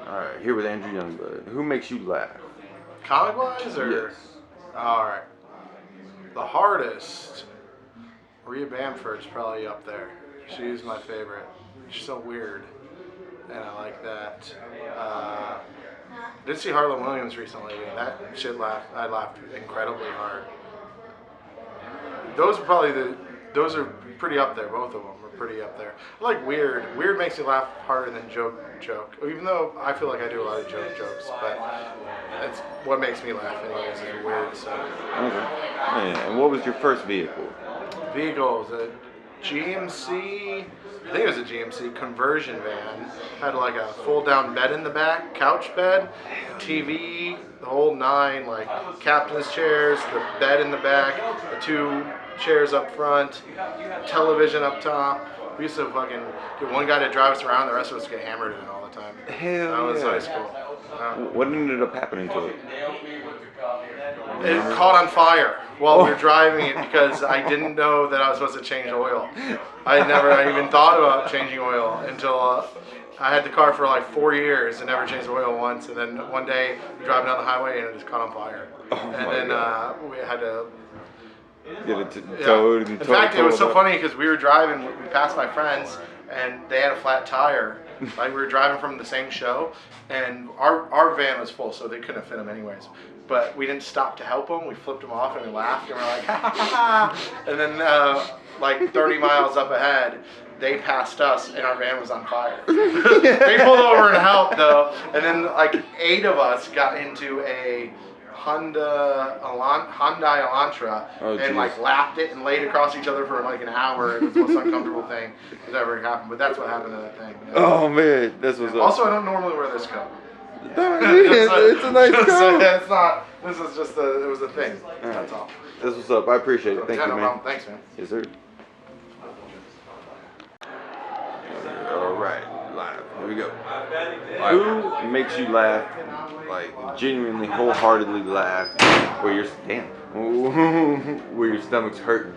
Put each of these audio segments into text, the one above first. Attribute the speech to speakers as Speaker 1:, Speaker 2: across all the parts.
Speaker 1: Alright, here with Andrew Youngblood. Who makes you laugh?
Speaker 2: Comic-wise, or?
Speaker 1: Yes.
Speaker 2: Alright. The hardest, Rhea Bamford's probably up there. She's my favorite. She's so weird, and I like that. I did see Harlan Williams recently, and that shit I laughed incredibly hard. Those are pretty up there. Both of them are pretty up there. I like Weird. Weird makes me laugh harder than Joke. Even though I feel like I do a lot of jokes, but that's what makes me laugh anyways, is Weird. So.
Speaker 1: Okay. Yeah, and what was your first vehicle?
Speaker 2: Vehicle was a GMC. I think it was a GMC conversion van. Had like a fold-down bed in the back, couch bed, TV, the whole nine, like captain's chairs, the bed in the back, the 2 chairs up front, television up top. We used to fucking get one guy to drive us around, the rest of us get hammered in it all the time.
Speaker 1: Hell
Speaker 2: That was
Speaker 1: yeah.
Speaker 2: high school.
Speaker 1: What ended up happening to it?
Speaker 2: It caught on fire while we were driving it because I didn't know that I was supposed to change oil. I never even thought about changing oil until I had the car for like 4 years and never changed oil once. And then one day we were driving down the highway and it just caught on fire. And then we had to
Speaker 1: get it towed.
Speaker 2: In fact, it was so funny because we were driving, we passed my friends and they had a flat tire. Like we were driving from the same show, and our van was full, so they couldn't fit them anyways. But we didn't stop to help them. We flipped them off and we laughed and we're like, ha ha ha. And then like 30 miles up ahead, they passed us and our van was on fire. They pulled over and helped though. And then like 8 of us got into a Hyundai Elantra and like lapped it and laid across each other for like an hour. It was the most uncomfortable thing that's ever happened. But that's what happened to that thing.
Speaker 1: Oh man, this was
Speaker 2: also, I don't normally wear this coat.
Speaker 1: It's a nice coat.
Speaker 2: It's not. This is just it was a thing. That's all.
Speaker 1: That's what's up. I appreciate it. Thank you,
Speaker 2: no
Speaker 1: man.
Speaker 2: problem. Thanks, man.
Speaker 1: Yes, sir. All right, live. Here we go. Who makes you laugh, like genuinely, wholeheartedly laugh, where your stomach's hurting?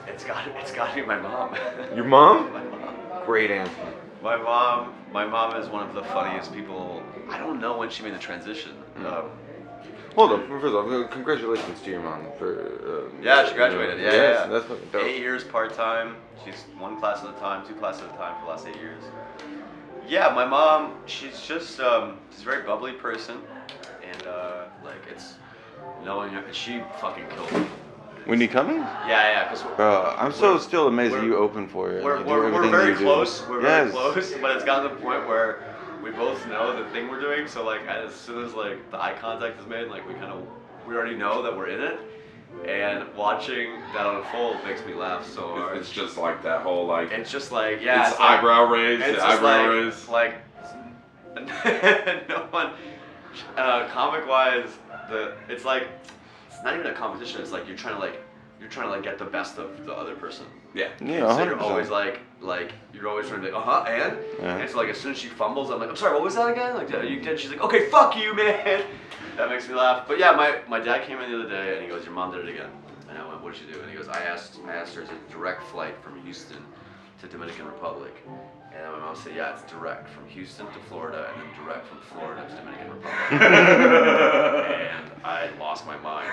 Speaker 3: It's got to be my mom.
Speaker 1: Your mom?
Speaker 3: My mom.
Speaker 1: Great answer.
Speaker 3: My mom is one of the funniest people. I don't know when she made the transition.
Speaker 1: Hold up. First off, congratulations to your mom for.
Speaker 3: Yeah, she graduated. Yeah,
Speaker 1: yes,
Speaker 3: yeah.
Speaker 1: That's fucking dope.
Speaker 3: 8 years part-time. She's 1 class at a time, 2 classes at a time for the last 8 years. Yeah, my mom, she's just, she's a very bubbly person. And, like, it's knowing her, she fucking killed me.
Speaker 1: When you coming?
Speaker 3: Yeah, because
Speaker 1: I'm still amazed that you open for it.
Speaker 3: We're very close. We're very
Speaker 1: Yes.
Speaker 3: close, but it's gotten to the point where we both know the thing we're doing. So like, as soon as like the eye contact is made, like we already know that we're in it. And watching that unfold makes me laugh so hard.
Speaker 4: It's just like that whole like.
Speaker 3: It's just like
Speaker 4: It's
Speaker 3: like,
Speaker 4: eyebrow raise.
Speaker 3: It's
Speaker 4: Eyebrow
Speaker 3: raise. Like no one. Comic wise, it's like it's not even a competition. It's like you're trying to get the best of the other person.
Speaker 4: Yeah.
Speaker 1: Yeah.
Speaker 3: So you're always like you're always trying to be like, and it's like as soon as she fumbles, I'm like, I'm sorry, what was that again? Like, you did? She's like, okay, fuck you, man. That makes me laugh. But yeah, my dad came in the other day and he goes, your mom did it again. And I went, what did she do? And he goes, I asked her, it's a direct flight from Houston to Dominican Republic. And then my mom said, yeah, it's direct from Houston to Florida and then direct from Florida to Dominican Republic. And I lost my mind.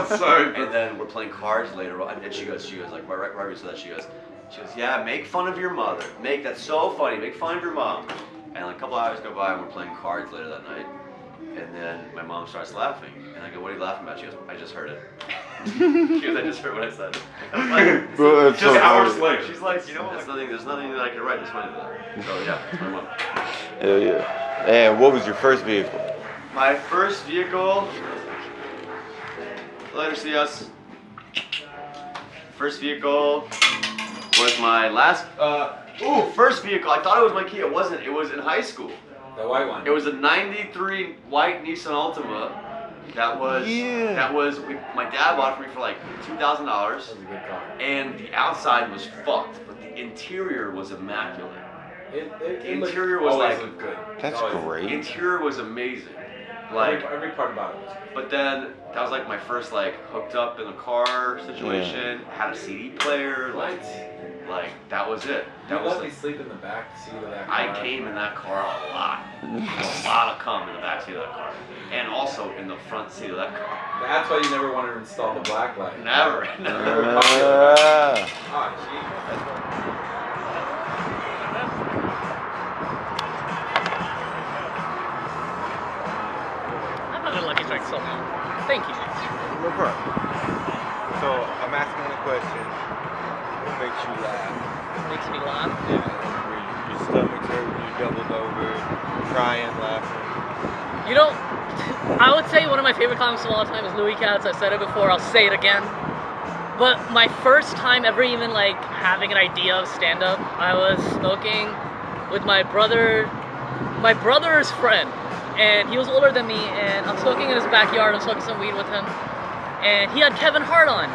Speaker 4: Sorry.
Speaker 3: And then we're playing cards later on, and she goes like right before that she goes, yeah, make fun of your mother. That's so funny. Make fun of your mom. And like a couple hours go by and we're playing cards later that night. And then my mom starts laughing, and I go, "What are you laughing about?" She goes, "I just heard it." She goes, "I just heard what I said." I'm like,
Speaker 1: Bro,
Speaker 4: just hours later.
Speaker 3: She's like, you know what? There's nothing that I can write. It's funny that. So yeah, it's my mom.
Speaker 1: Hell yeah. And what was your first vehicle?
Speaker 3: My first vehicle. Later, see us. First vehicle was my last. First vehicle. I thought it was my Kia. It wasn't. It was in high school.
Speaker 4: The white one.
Speaker 3: It was a '93 white Nissan Altima. That was my dad bought it for me for like $2,000.
Speaker 4: That's a good car.
Speaker 3: And the outside was fucked, but the interior was immaculate.
Speaker 4: The
Speaker 3: interior was
Speaker 4: always
Speaker 3: like
Speaker 4: looked good.
Speaker 1: That's great.
Speaker 3: The interior was amazing. Like
Speaker 4: every part about it was good.
Speaker 3: But then that was like my first like hooked up in a car situation. Had a CD player. Like Like, that was it.
Speaker 4: You
Speaker 3: That was
Speaker 4: let me
Speaker 3: the,
Speaker 4: sleep in the back seat of that car.
Speaker 3: I came in that car a lot. A lot of cum in the back seat of that car. And also in the front seat of that car.
Speaker 4: That's why you never wanted to install the black light.
Speaker 3: Never.
Speaker 4: Never popular.
Speaker 1: Ah.
Speaker 4: Oh, gee.
Speaker 5: I'm not a lucky strike somehow. Thank you.
Speaker 1: No problem. So I'm asking a question. What makes you laugh?
Speaker 5: Makes me laugh.
Speaker 1: Yeah. Your stomach's hurting, you doubled over, crying, laughing.
Speaker 5: You know, I would say one of my favorite comics of all time is Louis Katz. I've said it before, I'll say it again. But my first time ever even like having an idea of stand-up, I was smoking with my brother's friend. And he was older than me, and I'm smoking in his backyard, I'm smoking some weed with him. And he had Kevin Hart on.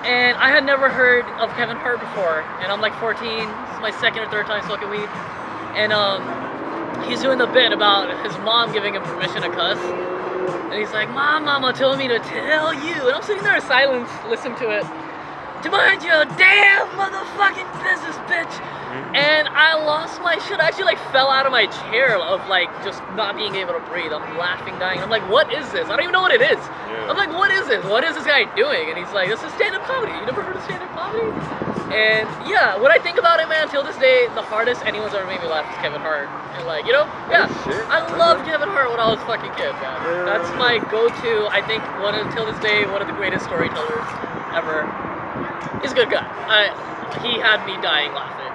Speaker 5: And I had never heard of Kevin Hart before. And I'm like 14, this is my second or third time smoking weed. And he's doing the bit about his mom giving him permission to cuss. And he's like, Mama told me to tell you. And I'm sitting there in silence, listening to it. To mind your damn motherfucking business, bitch. And I lost my shit. I actually like fell out of my chair of like just not being able to breathe. I'm laughing, dying. I'm like, what is this? I don't even know what it is.
Speaker 1: Yeah.
Speaker 5: I'm like, what is this? What is this guy doing? And he's like, this is stand-up comedy. You never heard of stand-up comedy? And yeah, when I think about it, man, till this day, the hardest anyone's ever made me laugh is Kevin Hart. And like, you know, yeah,
Speaker 1: shit.
Speaker 5: I loved Kevin Hart when I was a fucking kid, man.
Speaker 1: Yeah.
Speaker 5: That's my go-to. I think till this day, one of the greatest storytellers ever. He's a good guy. He had me dying laughing.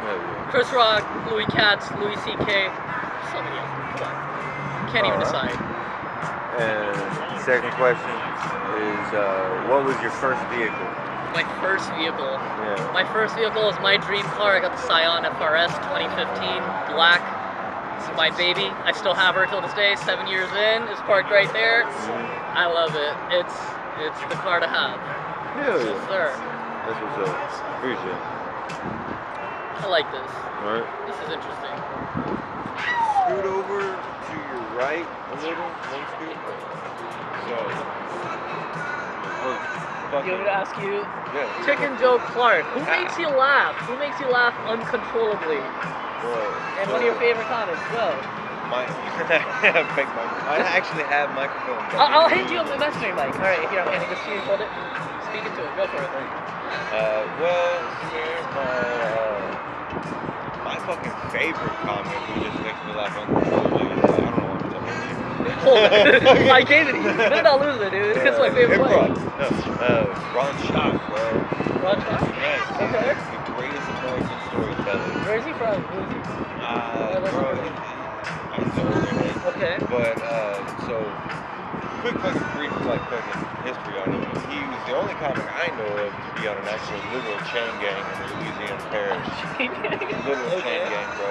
Speaker 1: Hell yeah.
Speaker 5: Chris Rock, Louis Katz, Louis C.K. So many of them. Come on. Can't even
Speaker 1: Alright.
Speaker 5: decide.
Speaker 1: And second question is, what was your first vehicle?
Speaker 5: My first vehicle.
Speaker 1: Yeah.
Speaker 5: My first vehicle was my dream car. I got the Scion FRS 2015, black. It's my baby. I still have her till this day. 7 years in. It's parked right there. I love it. It's the car to have.
Speaker 1: Hell
Speaker 5: Yes,
Speaker 1: yeah.
Speaker 5: sir.
Speaker 1: That's what's up. Appreciate it.
Speaker 5: I like this.
Speaker 1: Alright.
Speaker 5: This is interesting.
Speaker 1: Scoot over to your right a little. One scoot. So.
Speaker 5: You want me to ask you?
Speaker 1: Yeah.
Speaker 5: Chicken Joe Clark. Who makes you laugh? Who makes you laugh uncontrollably? And one of your favorite comics? Go.
Speaker 1: I actually have microphone.
Speaker 5: I'll hand you a imaginary mic. All right, here I'm handing this to you. Hold it. Speak into it. Go for it.
Speaker 1: Well, my fucking favorite comic who just makes me laugh uncontrollably is, I don't know what I'm talking about.
Speaker 5: Hold it. I gave it to you. You better not lose it, dude. It's my favorite
Speaker 1: Improv.
Speaker 5: one.
Speaker 1: No, Ron Shock, bro.
Speaker 5: Ron Shaw?
Speaker 1: Yes,
Speaker 5: Okay.
Speaker 1: he's the greatest American storyteller.
Speaker 5: Where is he from? Who is he?
Speaker 1: Bro, he's older than me.
Speaker 5: Okay.
Speaker 1: But, so, quick fucking brief, like, fucking history on him. He was the only comic I know of to be on an actual literal chain gang in the Louisiana parish. Literal chain gang, bro.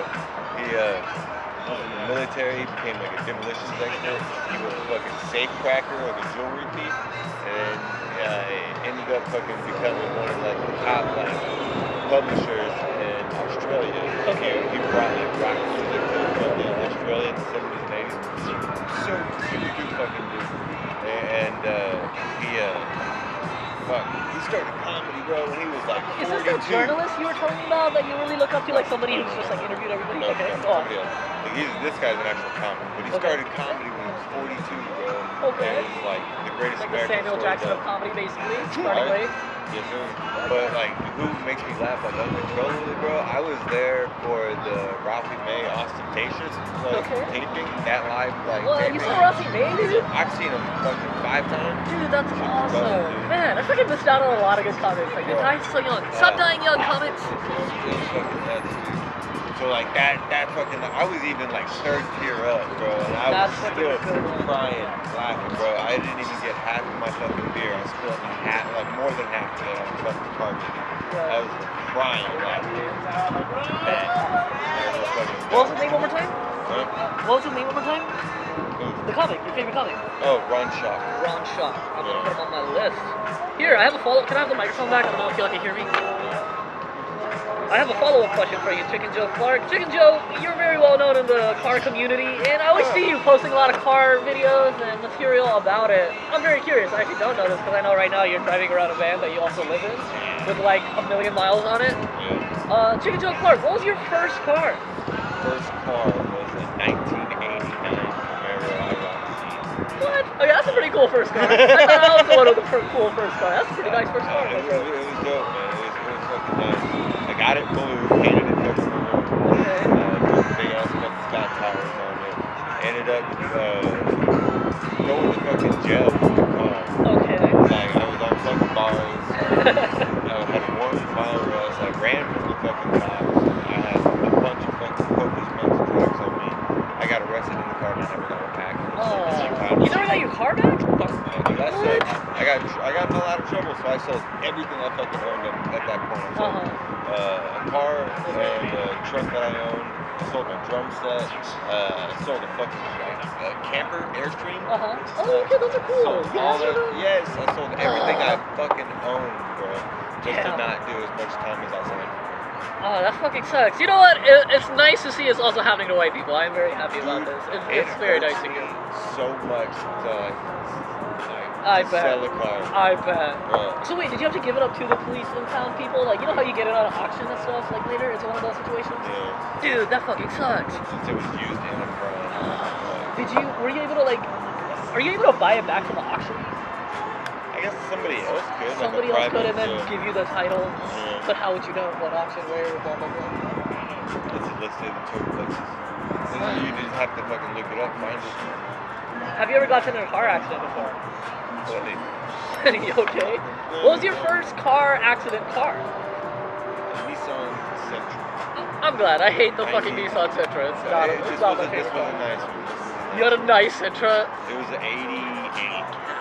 Speaker 1: He, was in the military, he became like a demolitions expert. He was a fucking safe cracker, like a jewelry thief. And ended up fucking becoming one of like the top like publishers in Australia.
Speaker 5: Okay.
Speaker 1: He brought like rock music to Australia in the 70s and 80s. So super good fucking dude. And he started comedy, bro, when he was like 42.
Speaker 5: Is this the journalist you were telling me about that you really look up to, like somebody who's just like interviewed everybody?
Speaker 1: No,
Speaker 5: Okay,
Speaker 1: no,
Speaker 5: go on.
Speaker 1: somebody else. Like, this guy's an actual comic, but he
Speaker 5: Okay.
Speaker 1: started comedy when he was 42, bro.
Speaker 5: Okay.
Speaker 1: And it was like the greatest
Speaker 5: Like the
Speaker 1: American
Speaker 5: Samuel Jackson of
Speaker 1: storyteller.
Speaker 5: comedy, basically. Starting
Speaker 1: Right?
Speaker 5: late.
Speaker 1: Yes, sir. But like, who makes me laugh like uncontrollably, bro? I was there for the Ralphie May Ostentatious
Speaker 5: Okay.
Speaker 1: taping, that live like.
Speaker 5: Well, you
Speaker 1: taping.
Speaker 5: saw Rossi May, dude?
Speaker 1: I've seen him fucking 5 times.
Speaker 5: Dude, that's
Speaker 1: Shit,
Speaker 5: awesome.
Speaker 1: dude.
Speaker 5: Man, I fucking missed out on a lot of good comics. Like, you're dying so young. Stop dying young, comics.
Speaker 1: It was fucking nuts, dude. So like that fucking, I was even like third tier up, bro, and I
Speaker 5: That's
Speaker 1: was
Speaker 5: fucking
Speaker 1: still
Speaker 5: good.
Speaker 1: crying, laughing, bro. I didn't even get half of my fucking beer. I spilled half, like more than half of it on the fucking carpet. I was crying, laughing.
Speaker 5: What was his name one more time?
Speaker 1: Huh?
Speaker 5: What was his name one more time?
Speaker 1: Who?
Speaker 5: The comic, your favorite comic.
Speaker 1: Oh, Ron Shock.
Speaker 5: Ron Shaw. I'm gonna put him on my list. Here, I have a follow-up. Can I have the microphone back? I don't know if y'all can hear me. I have a follow-up question for you, Chicken Joe Clark. Chicken Joe, you're very well known around in the car community, and I always see you posting a lot of car videos and material about it. I'm very curious. I actually don't know this because I know right now you're driving around a van that you also live in with like 1,000,000 miles on it.
Speaker 1: Yeah.
Speaker 5: Chicken Joe Clark, what was your first car?
Speaker 1: First car was a 1989 Camaro I-Roxy.
Speaker 5: What? Okay, that's a pretty cool first car. I thought I was the one with the cool first car. That's a pretty nice first car.
Speaker 1: It was dope, man. It was fucking nice. I got it blue, painted it fucking blue.
Speaker 5: Okay.
Speaker 1: Put big ass fucking Scott tires on it. Ended up going to fucking jail for the car.
Speaker 5: Okay.
Speaker 1: Like, I was on fucking bars. I had one file arrest. I ran from the fucking cops. I had a bunch of fucking copious amounts of drugs on me. I got arrested in the car and I never got it back.
Speaker 5: You never got your car back?
Speaker 1: That sucks. I got in a lot of trouble, so I sold everything I fucking owned at that point. I sold a car and a truck that I owned. I sold my drum set. I sold a fucking camper, Airstream.
Speaker 5: Oh, okay, those are cool.
Speaker 1: Sold all that. Yes, I sold everything I fucking owned, bro. Just to
Speaker 5: Yeah.
Speaker 1: not do as much time as I signed.
Speaker 5: Oh, that fucking sucks. You know what? It's nice to see it's also happening to white people. I'm very happy about this. It's very nice to hear.
Speaker 1: So much to
Speaker 5: I bet.
Speaker 1: sell a car.
Speaker 5: I bet.
Speaker 1: Bro.
Speaker 5: So wait, did you have to give it up to the police in town people? Like, you know how you get it on an auction and stuff? Like later, it's one of those situations.
Speaker 1: Yeah.
Speaker 5: Dude, that fucking sucks.
Speaker 1: Since it was used in a crime.
Speaker 5: Were you able to like, are you able to buy it back from the auction?
Speaker 1: I guess somebody else could.
Speaker 5: Somebody
Speaker 1: like
Speaker 5: else could and then
Speaker 1: yeah.
Speaker 5: give you the title.
Speaker 1: Yeah.
Speaker 5: But how would you know what auction, where, blah, blah, blah.
Speaker 1: It's listed in total places. You just have to fucking look it up, find it.
Speaker 5: Have you ever gotten in a car accident before?
Speaker 1: Plenty.
Speaker 5: You okay? What was your first car accident car?
Speaker 1: Nissan Sentra.
Speaker 5: I'm glad. I hate the fucking Nissan Sentra. It's not,
Speaker 1: This
Speaker 5: it's not my
Speaker 1: was
Speaker 5: favorite
Speaker 1: a
Speaker 5: car.
Speaker 1: nice one.
Speaker 5: You had a nice Sentra.
Speaker 1: It was an 88.